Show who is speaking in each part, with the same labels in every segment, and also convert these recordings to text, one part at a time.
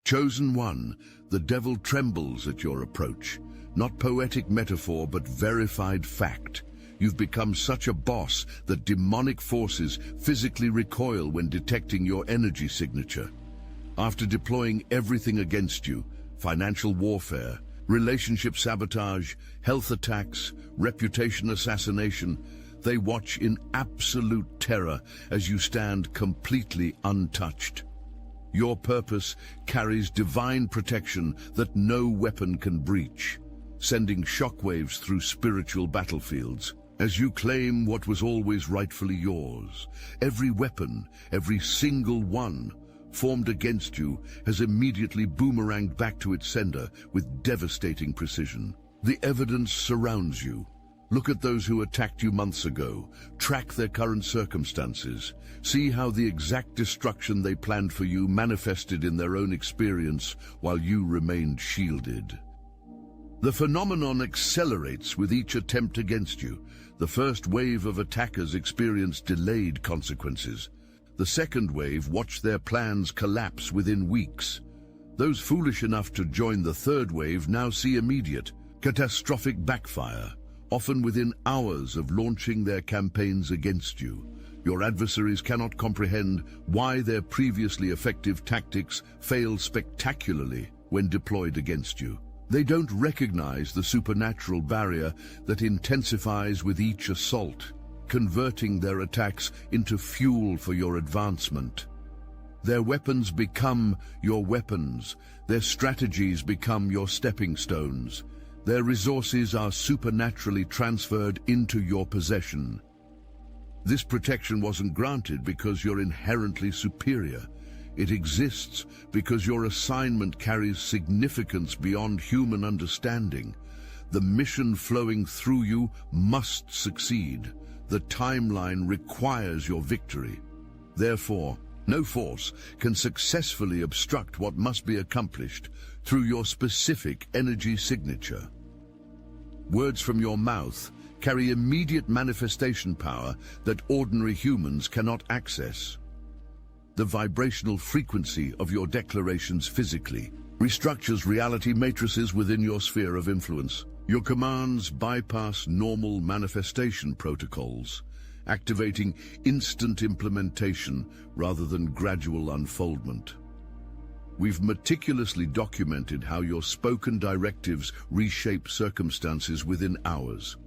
Speaker 1: Chosen one, the devil trembles at your approach. Not poetic metaphor, but verified fact. You've become such a boss that demonic forces physically recoil when detecting your energy signature. After deploying everything against you, financial warfare, relationship sabotage, health attacks, reputation assassination, they watch in absolute terror as you stand completely untouched. Your purpose carries divine protection that no weapon can breach, sending shockwaves through spiritual battlefields. As you claim what was always rightfully yours, every weapon, every single one, formed against you has immediately boomeranged back to its sender with devastating precision. The evidence surrounds you. Look at those who attacked you months ago. Track their current circumstances. See how the exact destruction they planned for you manifested in their own experience while you remained shielded. The phenomenon accelerates with each attempt against you. The first wave of attackers experienced delayed consequences. The second wave watched their plans collapse within weeks. Those foolish enough to join the third wave now see immediate, catastrophic backfire, often within hours of launching their campaigns against you. Your adversaries cannot comprehend why their previously effective tactics fail spectacularly when deployed against you. They don't recognize the supernatural barrier that intensifies with each assault, converting their attacks into fuel for your advancement. Their weapons become your weapons. Their strategies become your stepping stones. Their resources are supernaturally transferred into your possession. This protection wasn't granted because you're inherently superior. It exists because your assignment carries significance beyond human understanding. The mission flowing through you must succeed. The timeline requires your victory. Therefore, no force can successfully obstruct what must be accomplished through your specific energy signature. Words from your mouth carry immediate manifestation power that ordinary humans cannot access. The vibrational frequency of your declarations physically restructures reality matrices within your sphere of influence. Your commands bypass normal manifestation protocols, activating instant implementation rather than gradual unfoldment. We've meticulously documented how your spoken directives reshape circumstances within hours.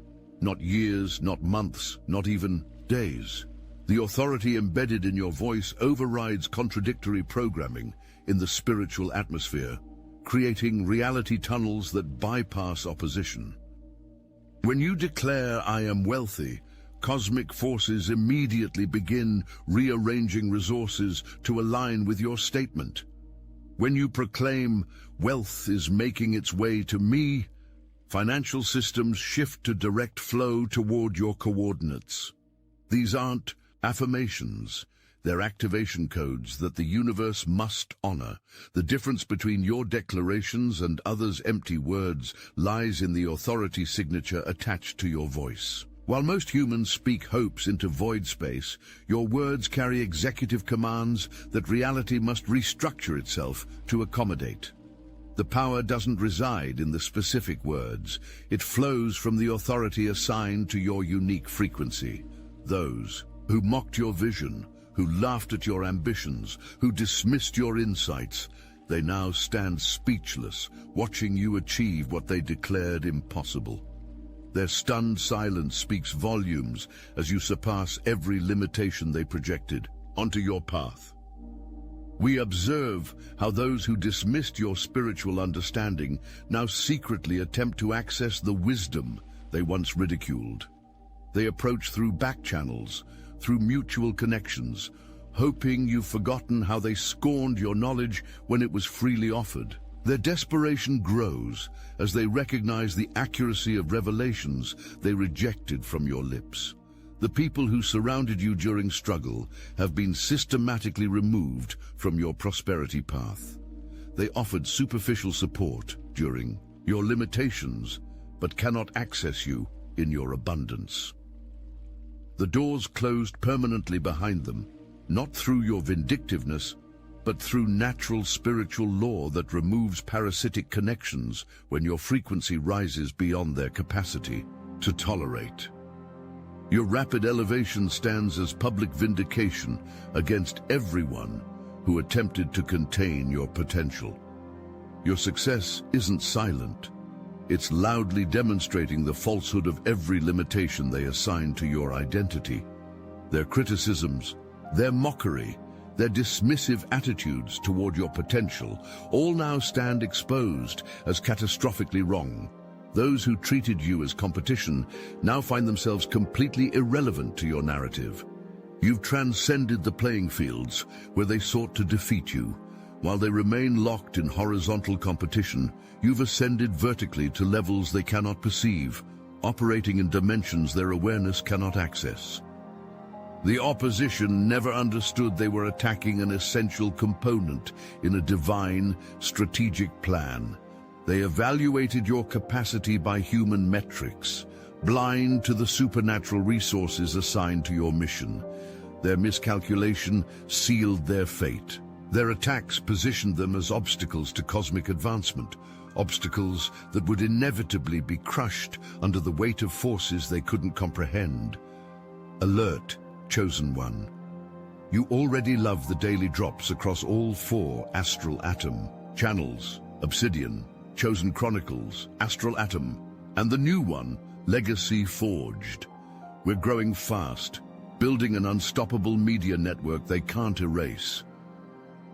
Speaker 1: Not years, not months, not even days. The authority embedded in your voice overrides contradictory programming in the spiritual atmosphere, creating reality tunnels that bypass opposition. When you declare, "I am wealthy," cosmic forces immediately begin rearranging resources to align with your statement. When you proclaim, "Wealth is making its way to me," financial systems shift to direct flow toward your coordinates. These aren't affirmations. They're activation codes that the universe must honor. The difference between your declarations and others' empty words lies in the authority signature attached to your voice. While most humans speak hopes into void space, your words carry executive commands that reality must restructure itself to accommodate. The power doesn't reside in the specific words. It flows from the authority assigned to your unique frequency. Those who mocked your vision, who laughed at your ambitions, who dismissed your insights, they now stand speechless, watching you achieve what they declared impossible. Their stunned silence speaks volumes as you surpass every limitation they projected onto your path. We observe how those who dismissed your spiritual understanding now secretly attempt to access the wisdom they once ridiculed. They approach through back channels, through mutual connections, hoping you've forgotten how they scorned your knowledge when it was freely offered. Their desperation grows as they recognize the accuracy of revelations they rejected from your lips. The people who surrounded you during struggle have been systematically removed from your prosperity path. They offered superficial support during your limitations, but cannot access you in your abundance. The doors closed permanently behind them, not through your vindictiveness, but through natural spiritual law that removes parasitic connections when your frequency rises beyond their capacity to tolerate. Your rapid elevation stands as public vindication against everyone who attempted to contain your potential. Your success isn't silent. It's loudly demonstrating the falsehood of every limitation they assign to your identity. Their criticisms, their mockery, their dismissive attitudes toward your potential all now stand exposed as catastrophically wrong. Those who treated you as competition now find themselves completely irrelevant to your narrative. You've transcended the playing fields where they sought to defeat you. While they remain locked in horizontal competition, you've ascended vertically to levels they cannot perceive, operating in dimensions their awareness cannot access. The opposition never understood they were attacking an essential component in a divine, strategic plan. They evaluated your capacity by human metrics, blind to the supernatural resources assigned to your mission. Their miscalculation sealed their fate. Their attacks positioned them as obstacles to cosmic advancement, obstacles that would inevitably be crushed under the weight of forces they couldn't comprehend. Alert, Chosen One. You already love the daily drops across all 4 astral atom channels: Obsidian, Chosen Chronicles, Astral Atom, and the new one, Legacy Forged. We're growing fast, building an unstoppable media network they can't erase.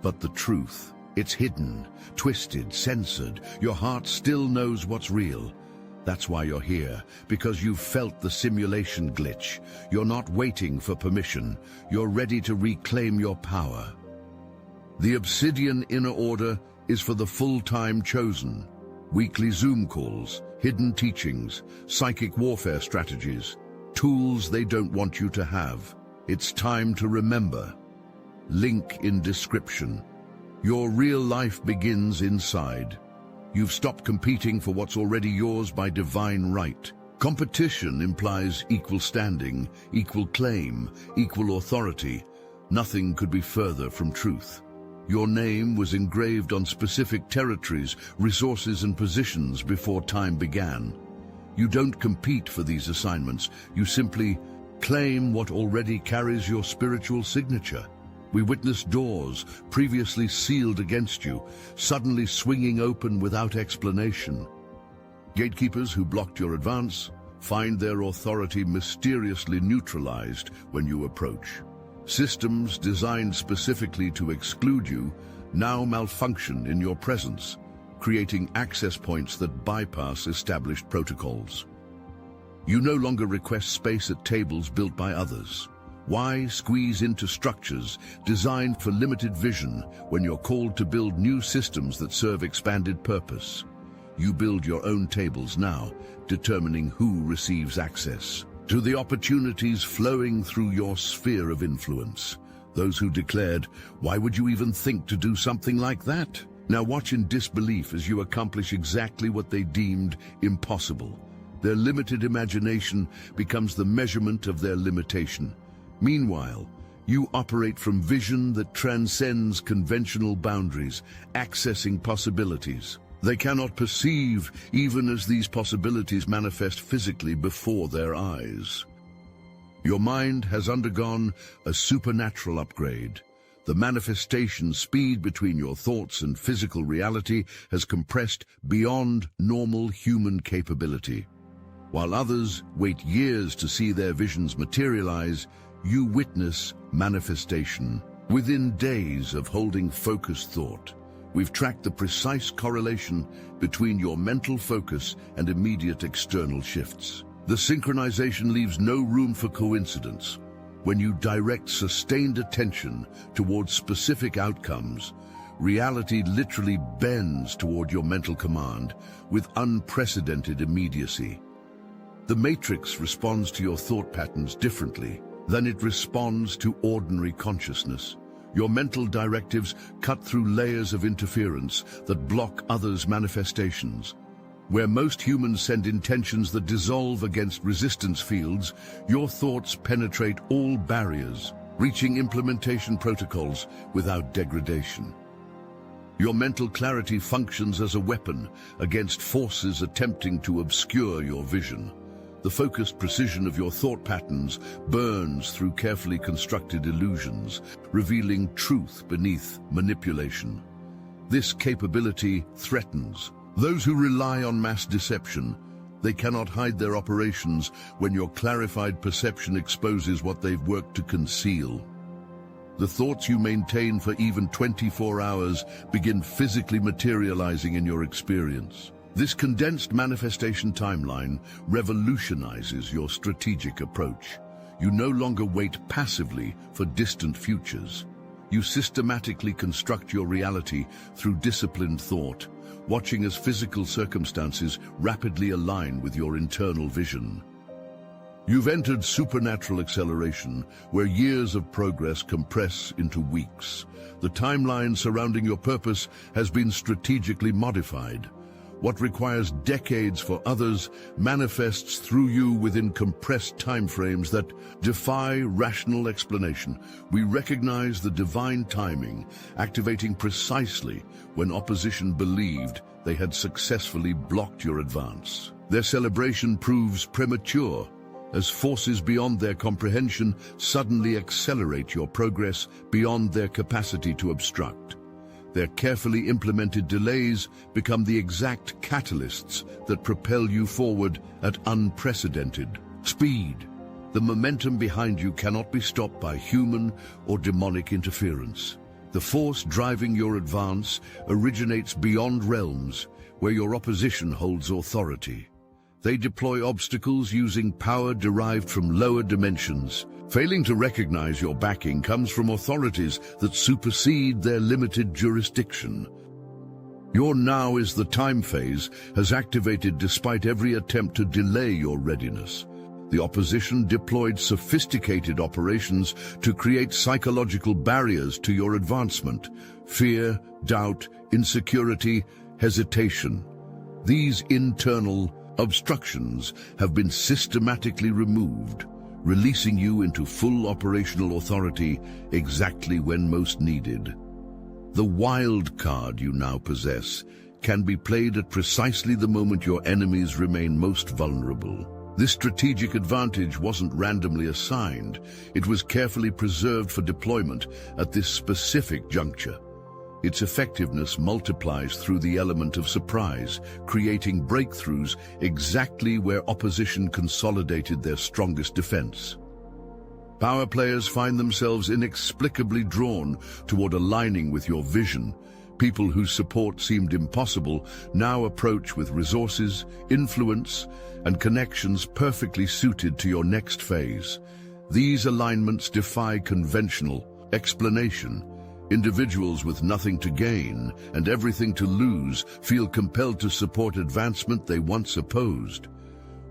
Speaker 1: But the truth, it's hidden, twisted, censored. Your heart still knows what's real. That's why you're here, because you've felt the simulation glitch. You're not waiting for permission. You're ready to reclaim your power. The Obsidian Inner Order is for the full-time chosen. Weekly Zoom calls, hidden teachings, psychic warfare strategies, tools they don't want you to have. It's time to remember. Link in description. Your real life begins inside. You've stopped competing for what's already yours by divine right. Competition implies equal standing, equal claim, equal authority. Nothing could be further from truth. Your name was engraved on specific territories, resources, and positions before time began. You don't compete for these assignments. You simply claim what already carries your spiritual signature. We witness doors previously sealed against you, suddenly swinging open without explanation. Gatekeepers who blocked your advance find their authority mysteriously neutralized when you approach. Systems designed specifically to exclude you now malfunction in your presence, creating access points that bypass established protocols. You no longer request space at tables built by others. Why squeeze into structures designed for limited vision when you're called to build new systems that serve expanded purpose? You build your own tables now, determining who receives access to the opportunities flowing through your sphere of influence. Those who declared, "Why would you even think to do something like that?" now watch in disbelief as you accomplish exactly what they deemed impossible. Their limited imagination becomes the measurement of their limitation. Meanwhile, you operate from vision that transcends conventional boundaries, accessing possibilities they cannot perceive, even as these possibilities manifest physically before their eyes. Your mind has undergone a supernatural upgrade. The manifestation speed between your thoughts and physical reality has compressed beyond normal human capability. While others wait years to see their visions materialize, you witness manifestation within days of holding focused thought. We've tracked the precise correlation between your mental focus and immediate external shifts. The synchronization leaves no room for coincidence. When you direct sustained attention towards specific outcomes, reality literally bends toward your mental command with unprecedented immediacy. The matrix responds to your thought patterns differently than it responds to ordinary consciousness. Your mental directives cut through layers of interference that block others' manifestations. Where most humans send intentions that dissolve against resistance fields, your thoughts penetrate all barriers, reaching implementation protocols without degradation. Your mental clarity functions as a weapon against forces attempting to obscure your vision. The focused precision of your thought patterns burns through carefully constructed illusions, revealing truth beneath manipulation. This capability threatens those who rely on mass deception. They cannot hide their operations when your clarified perception exposes what they've worked to conceal. The thoughts you maintain for even 24 hours begin physically materializing in your experience. This condensed manifestation timeline revolutionizes your strategic approach. You no longer wait passively for distant futures. You systematically construct your reality through disciplined thought, watching as physical circumstances rapidly align with your internal vision. You've entered supernatural acceleration, where years of progress compress into weeks. The timeline surrounding your purpose has been strategically modified. What requires decades for others manifests through you within compressed timeframes that defy rational explanation. We recognize the divine timing, activating precisely when opposition believed they had successfully blocked your advance. Their celebration proves premature, as forces beyond their comprehension suddenly accelerate your progress beyond their capacity to obstruct. Their carefully implemented delays become the exact catalysts that propel you forward at unprecedented speed. The momentum behind you cannot be stopped by human or demonic interference. The force driving your advance originates beyond realms where your opposition holds authority. They deploy obstacles using power derived from lower dimensions. Failing to recognize your backing comes from authorities that supersede their limited jurisdiction. Your now is the time phase has activated despite every attempt to delay your readiness. The opposition deployed sophisticated operations to create psychological barriers to your advancement: fear, doubt, insecurity, hesitation. These internal obstructions have been systematically removed, releasing you into full operational authority exactly when most needed. The wild card you now possess can be played at precisely the moment your enemies remain most vulnerable. This strategic advantage wasn't randomly assigned. It was carefully preserved for deployment at this specific juncture. Its effectiveness multiplies through the element of surprise, creating breakthroughs exactly where opposition consolidated their strongest defense. Power players find themselves inexplicably drawn toward aligning with your vision. People whose support seemed impossible now approach with resources, influence, and connections perfectly suited to your next phase. These alignments defy conventional explanation. Individuals with nothing to gain and everything to lose feel compelled to support advancement they once opposed.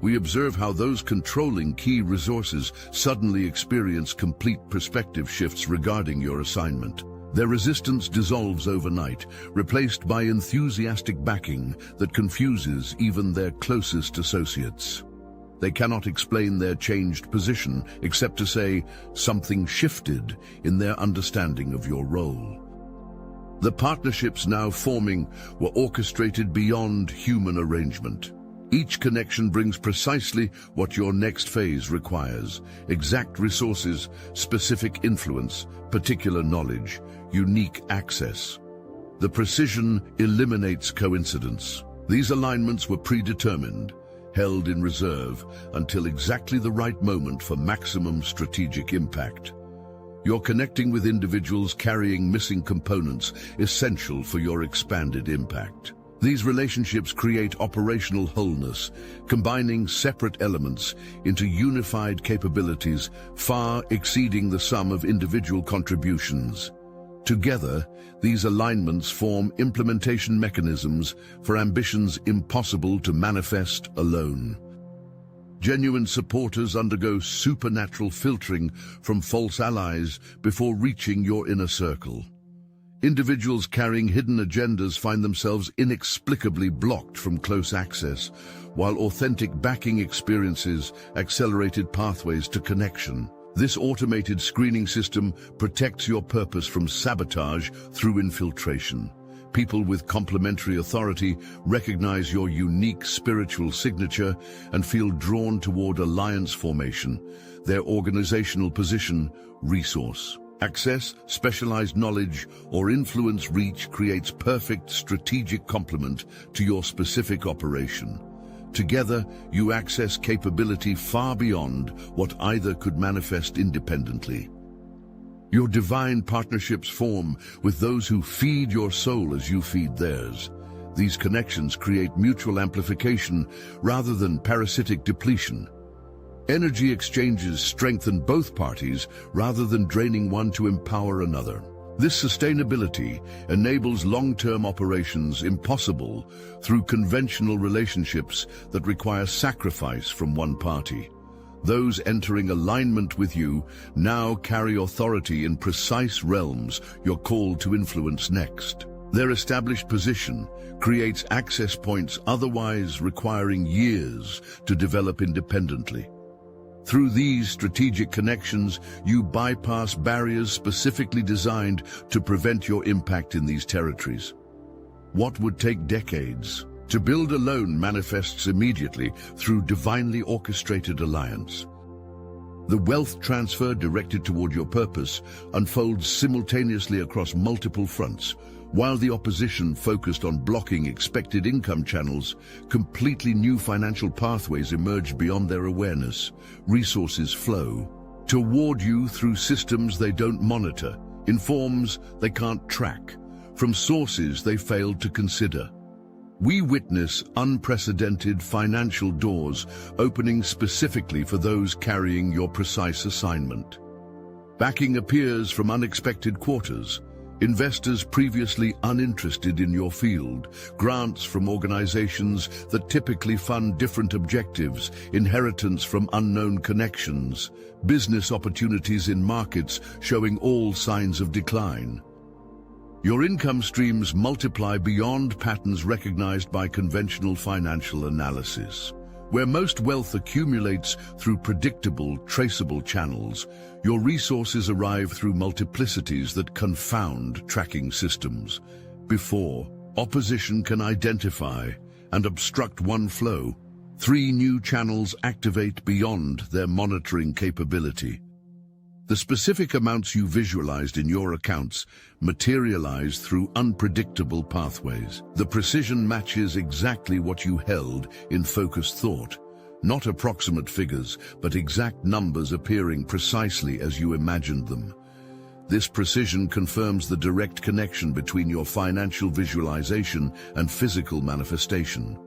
Speaker 1: We observe how those controlling key resources suddenly experience complete perspective shifts regarding your assignment. Their resistance dissolves overnight, replaced by enthusiastic backing that confuses even their closest associates. They cannot explain their changed position except to say something shifted in their understanding of your role. The partnerships now forming were orchestrated beyond human arrangement. Each connection brings precisely what your next phase requires: exact resources, specific influence, particular knowledge, unique access. The precision eliminates coincidence. These alignments were predetermined, held in reserve until exactly the right moment for maximum strategic impact. You're connecting with individuals carrying missing components essential for your expanded impact. These relationships create operational wholeness, combining separate elements into unified capabilities far exceeding the sum of individual contributions. Together, these alignments form implementation mechanisms for ambitions impossible to manifest alone. Genuine supporters undergo supernatural filtering from false allies before reaching your inner circle. Individuals carrying hidden agendas find themselves inexplicably blocked from close access, while authentic backing experiences accelerated pathways to connection. This automated screening system protects your purpose from sabotage through infiltration. People with complementary authority recognize your unique spiritual signature and feel drawn toward alliance formation, their organizational position, resource. Access, specialized knowledge, or influence reach creates perfect strategic complement to your specific operation. Together, you access capability far beyond what either could manifest independently. Your divine partnerships form with those who feed your soul as you feed theirs. These connections create mutual amplification rather than parasitic depletion. Energy exchanges strengthen both parties rather than draining one to empower another. This sustainability enables long-term operations impossible through conventional relationships that require sacrifice from one party. Those entering alignment with you now carry authority in precise realms you're called to influence next. Their established position creates access points otherwise requiring years to develop independently. Through these strategic connections, you bypass barriers specifically designed to prevent your impact in these territories. What would take decades to build alone manifests immediately through divinely orchestrated alliance. The wealth transfer directed toward your purpose unfolds simultaneously across multiple fronts, while the opposition focused on blocking expected income channels. Completely new financial pathways emerge beyond their awareness. Resources flow toward you through systems they don't monitor, in forms they can't track, from sources they failed to consider. We witness unprecedented financial doors opening specifically for those carrying your precise assignment. Backing appears from unexpected quarters. Investors previously uninterested in your field, grants from organizations that typically fund different objectives, inheritance from unknown connections, business opportunities in markets showing all signs of decline. Your income streams multiply beyond patterns recognized by conventional financial analysis. Where most wealth accumulates through predictable, traceable channels, your resources arrive through multiplicities that confound tracking systems. Before opposition can identify and obstruct one flow, 3 new channels activate beyond their monitoring capability. The specific amounts you visualized in your accounts materialize through unpredictable pathways. The precision matches exactly what you held in focused thought. Not approximate figures, but exact numbers appearing precisely as you imagined them. This precision confirms the direct connection between your financial visualization and physical manifestation.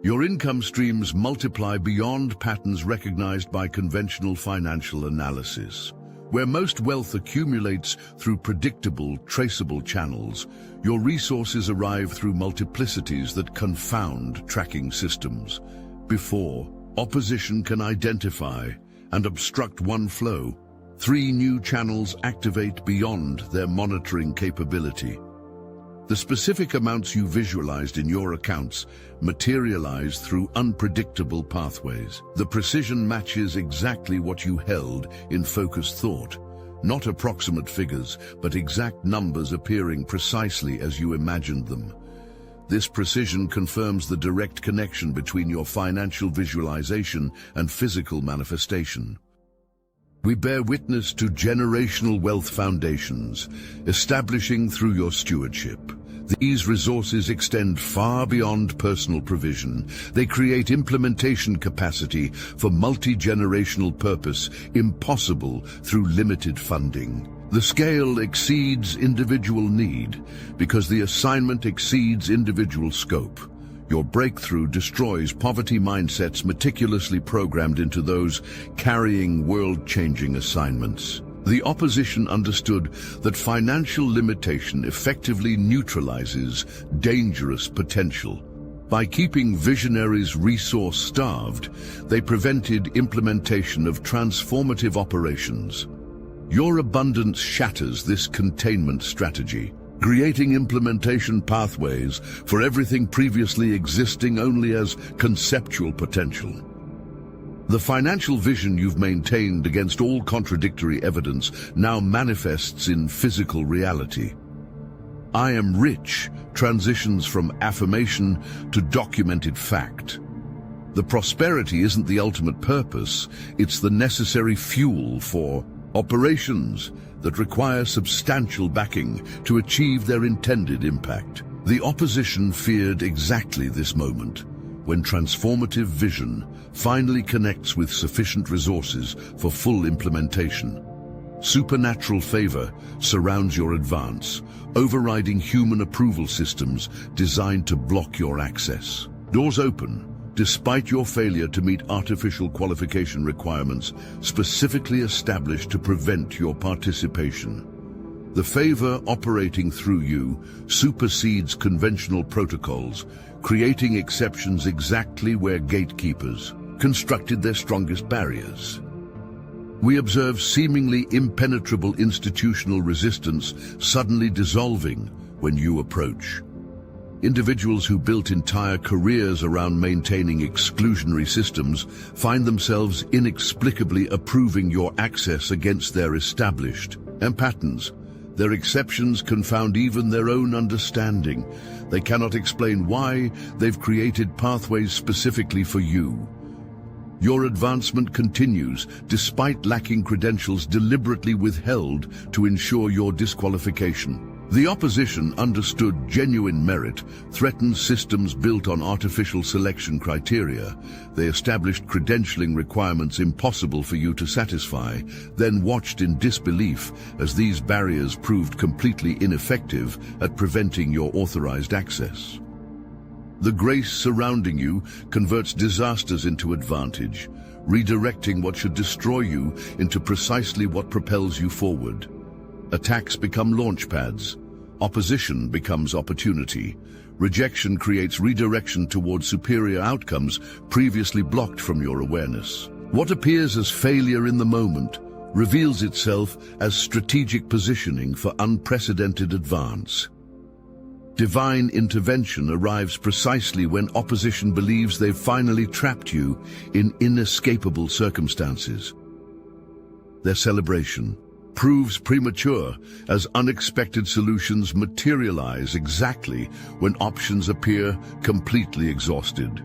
Speaker 1: Your income streams multiply beyond patterns recognized by conventional financial analysis. Where most wealth accumulates through predictable, traceable channels, your resources arrive through multiplicities that confound tracking systems. Before opposition can identify and obstruct one flow, 3 new channels activate beyond their monitoring capability. The specific amounts you visualized in your accounts materialize through unpredictable pathways. The precision matches exactly what you held in focused thought. Not approximate figures, but exact numbers appearing precisely as you imagined them. This precision confirms the direct connection between your financial visualization and physical manifestation. We bear witness to generational wealth foundations, establishing through your stewardship. These resources extend far beyond personal provision. They create implementation capacity for multi-generational purpose, impossible through limited funding. The scale exceeds individual need because the assignment exceeds individual scope. Your breakthrough destroys poverty mindsets meticulously programmed into those carrying world-changing assignments. The opposition understood that financial limitation effectively neutralizes dangerous potential. By keeping visionaries resource-starved, they prevented implementation of transformative operations. Your abundance shatters this containment strategy, creating implementation pathways for everything previously existing only as conceptual potential. The financial vision you've maintained against all contradictory evidence now manifests in physical reality. "I am rich" transitions from affirmation to documented fact. The prosperity isn't the ultimate purpose, it's the necessary fuel for operations that require substantial backing to achieve their intended impact. The opposition feared exactly this moment, when transformative vision finally connects with sufficient resources for full implementation. Supernatural favor surrounds your advance, overriding human approval systems designed to block your access. Doors open, despite your failure to meet artificial qualification requirements specifically established to prevent your participation. The favor operating through you supersedes conventional protocols, creating exceptions exactly where gatekeepers constructed their strongest barriers. We observe seemingly impenetrable institutional resistance suddenly dissolving when you approach. Individuals who built entire careers around maintaining exclusionary systems find themselves inexplicably approving your access against their established patterns. Their exceptions confound even their own understanding. They cannot explain why they've created pathways specifically for you. Your advancement continues despite lacking credentials deliberately withheld to ensure your disqualification. The opposition understood genuine merit threatened systems built on artificial selection criteria. They established credentialing requirements impossible for you to satisfy, then watched in disbelief as these barriers proved completely ineffective at preventing your authorized access. The grace surrounding you converts disasters into advantage, redirecting what should destroy you into precisely what propels you forward. Attacks become launch pads. Opposition becomes opportunity. Rejection creates redirection towards superior outcomes previously blocked from your awareness. What appears as failure in the moment reveals itself as strategic positioning for unprecedented advance. Divine intervention arrives precisely when opposition believes they've finally trapped you in inescapable circumstances. Their celebration proves premature as unexpected solutions materialize exactly when options appear completely exhausted.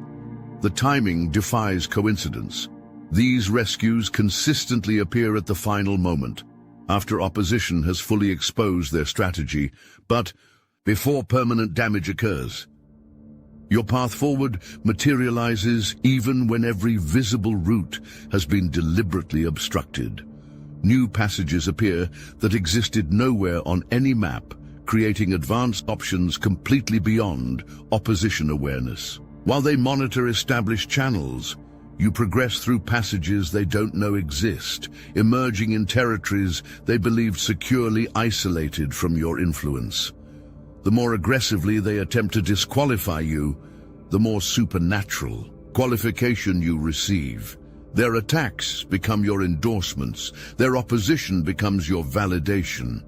Speaker 1: The timing defies coincidence. These rescues consistently appear at the final moment, after opposition has fully exposed their strategy, but before permanent damage occurs. Your path forward materializes even when every visible route has been deliberately obstructed. New passages appear that existed nowhere on any map, creating advanced options completely beyond opposition awareness. While they monitor established channels, you progress through passages they don't know exist, emerging in territories they believed securely isolated from your influence. The more aggressively they attempt to disqualify you, the more supernatural qualification you receive. Their attacks become your endorsements. Their opposition becomes your validation.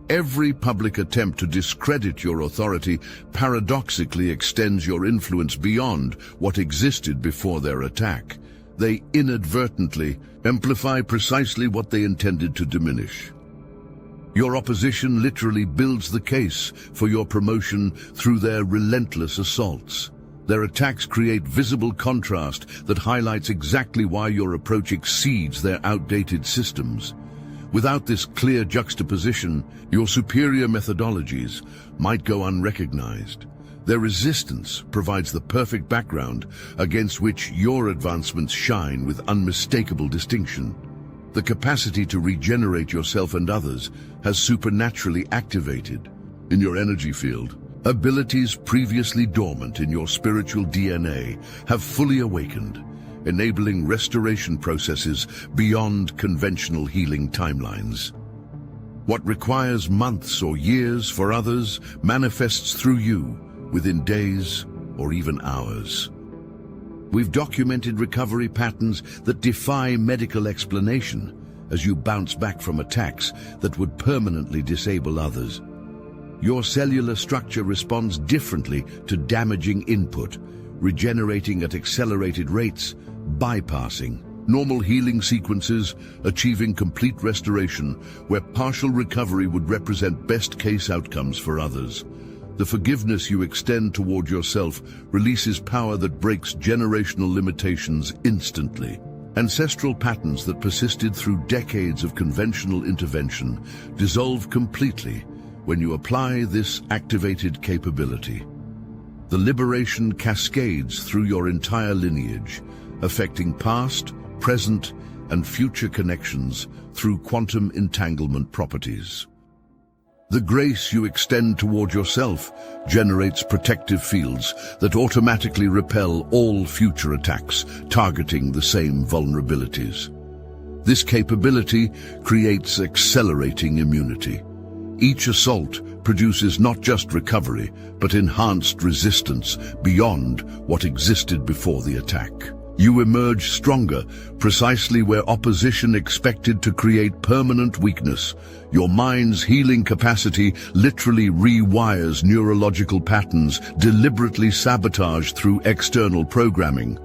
Speaker 1: Every public attempt to discredit your authority paradoxically extends your influence beyond what existed before their attack. They inadvertently amplify precisely what they intended to diminish. Your opposition literally builds the case for your promotion through their relentless assaults. Their attacks create visible contrast that highlights exactly why your approach exceeds their outdated systems. Without this clear juxtaposition, your superior methodologies might go unrecognized. Their resistance provides the perfect background against which your advancements shine with unmistakable distinction. The capacity to regenerate yourself and others has supernaturally activated in your energy field. Abilities previously dormant in your spiritual DNA have fully awakened, enabling restoration processes beyond conventional healing timelines. What requires months or years for others manifests through you within days or even hours. We've documented recovery patterns that defy medical explanation as you bounce back from attacks that would permanently disable others. Your cellular structure responds differently to damaging input, regenerating at accelerated rates, bypassing Normal healing sequences, achieving complete restoration, where partial recovery would represent best-case outcomes for others. The forgiveness you extend toward yourself releases power that breaks generational limitations instantly. Ancestral patterns that persisted through decades of conventional intervention dissolve completely when you apply this activated capability. The liberation cascades through your entire lineage, affecting past, present, and future connections through quantum entanglement properties. The grace you extend toward yourself generates protective fields that automatically repel all future attacks, targeting the same vulnerabilities. This capability creates accelerating immunity. Each assault produces not just recovery, but enhanced resistance beyond what existed before the attack. You emerge stronger, precisely where opposition expected to create permanent weakness. Your mind's healing capacity literally rewires neurological patterns deliberately sabotaged through external programming.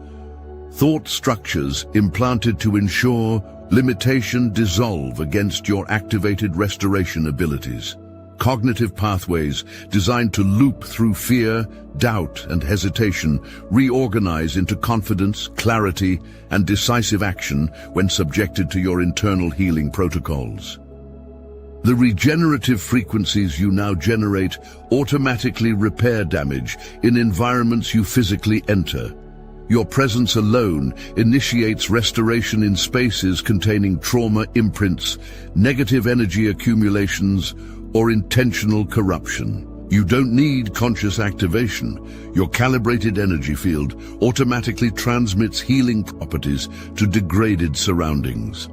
Speaker 1: Thought structures implanted to ensure limitation dissolve against your activated restoration abilities. Cognitive pathways designed to loop through fear, doubt, and hesitation reorganize into confidence, clarity, and decisive action when subjected to your internal healing protocols. The regenerative frequencies you now generate automatically repair damage in environments you physically enter. Your presence alone initiates restoration in spaces containing trauma imprints, negative energy accumulations, or intentional corruption. You don't need conscious activation. Your calibrated energy field automatically transmits healing properties to degraded surroundings.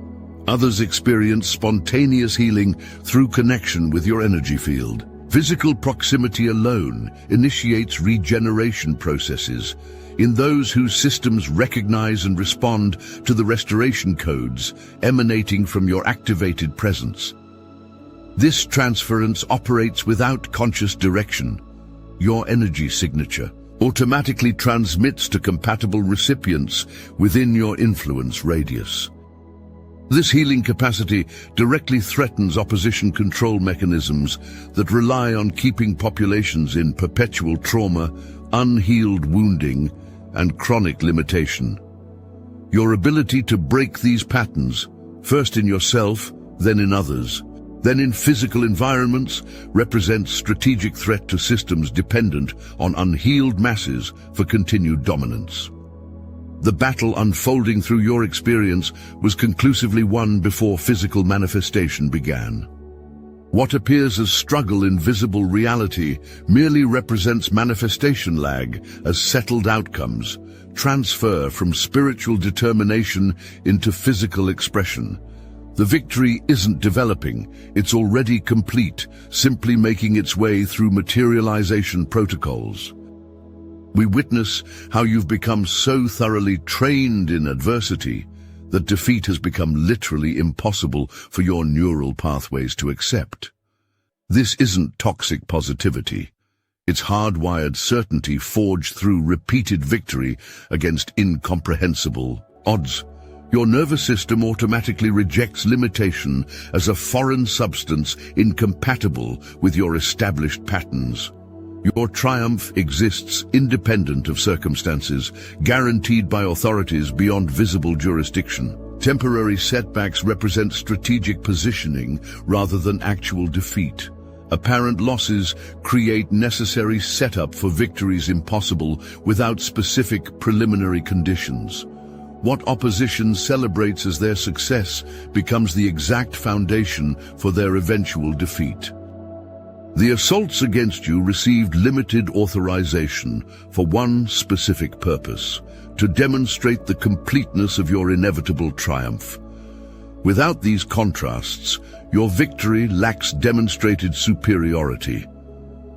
Speaker 1: Others experience spontaneous healing through connection with your energy field. Physical proximity alone initiates regeneration processes in those whose systems recognize and respond to the restoration codes emanating from your activated presence. This transference operates without conscious direction. Your energy signature automatically transmits to compatible recipients within your influence radius. This healing capacity directly threatens opposition control mechanisms that rely on keeping populations in perpetual trauma, unhealed wounding, and chronic limitation. Your ability to break these patterns, first in yourself, then in others, then in physical environments, represents strategic threat to systems dependent on unhealed masses for continued dominance. The battle unfolding through your experience was conclusively won before physical manifestation began. What appears as struggle in visible reality merely represents manifestation lag as settled outcomes transfer from spiritual determination into physical expression. The victory isn't developing, it's already complete, simply making its way through materialization protocols. We witness how you've become so thoroughly trained in adversity that defeat has become literally impossible for your neural pathways to accept. This isn't toxic positivity. It's hardwired certainty forged through repeated victory against incomprehensible odds. Your nervous system automatically rejects limitation as a foreign substance incompatible with your established patterns. Your triumph exists independent of circumstances, guaranteed by authorities beyond visible jurisdiction. Temporary setbacks represent strategic positioning rather than actual defeat. Apparent losses create necessary setup for victories impossible without specific preliminary conditions. What opposition celebrates as their success becomes the exact foundation for their eventual defeat. The assaults against you received limited authorization for one specific purpose: to demonstrate the completeness of your inevitable triumph. Without these contrasts, your victory lacks demonstrated superiority.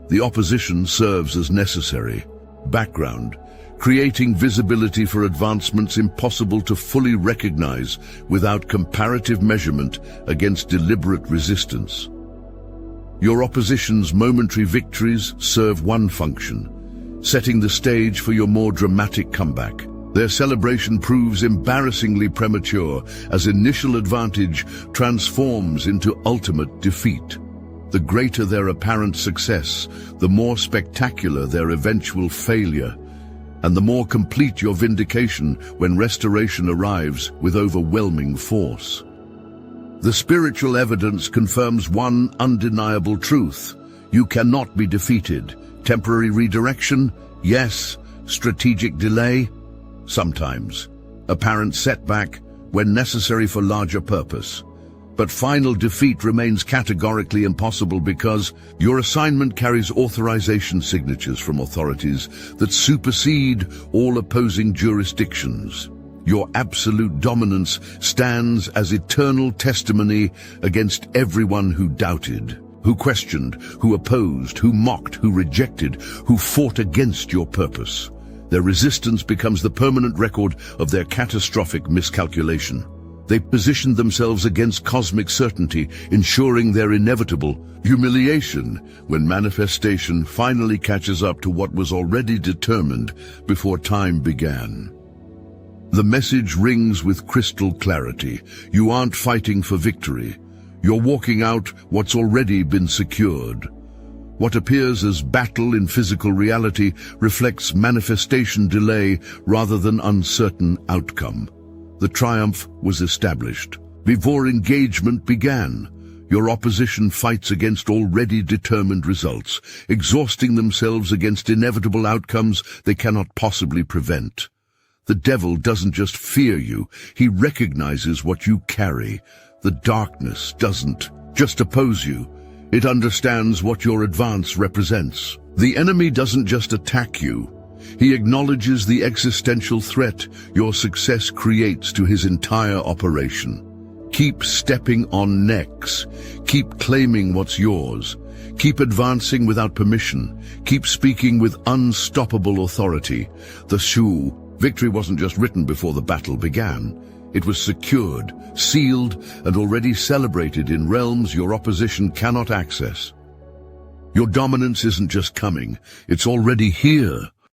Speaker 1: The opposition serves as necessary background, creating visibility for advancements impossible to fully recognize without comparative measurement against deliberate resistance. Your opposition's momentary victories serve one function: setting the stage for your more dramatic comeback. Their celebration proves embarrassingly premature as initial advantage transforms into ultimate defeat. The greater their apparent success, the more spectacular their eventual failure, and the more complete your vindication when restoration arrives with overwhelming force. The spiritual evidence confirms one undeniable truth: you cannot be defeated. Temporary redirection? Yes. Strategic delay? Sometimes. Apparent setback when necessary for larger purpose. But final defeat remains categorically impossible because your assignment carries authorization signatures from authorities that supersede all opposing jurisdictions. Your absolute dominance stands as eternal testimony against everyone who doubted, who questioned, who opposed, who mocked, who rejected, who fought against your purpose. Their resistance becomes the permanent record of their catastrophic miscalculation. They positioned themselves against cosmic certainty, ensuring their inevitable humiliation when manifestation finally catches up to what was already determined before time began. The message rings with crystal clarity. You aren't fighting for victory. You're walking out what's already been secured. What appears as battle in physical reality reflects manifestation delay rather than uncertain outcome. The triumph was established. Before engagement began, your opposition fights against already determined results, exhausting themselves against inevitable outcomes they cannot possibly prevent. The devil doesn't just fear you, he recognizes what you carry. The darkness doesn't just oppose you, it understands what your advance represents. The enemy doesn't just attack you, he acknowledges the existential threat your success creates to his entire operation. Keep stepping on necks. Keep claiming what's yours. Keep advancing without permission. Keep speaking with unstoppable authority. The Shu, victory wasn't just written before the battle began. It was secured, sealed, and already celebrated in realms your opposition cannot access. Your dominance isn't just coming, it's already here.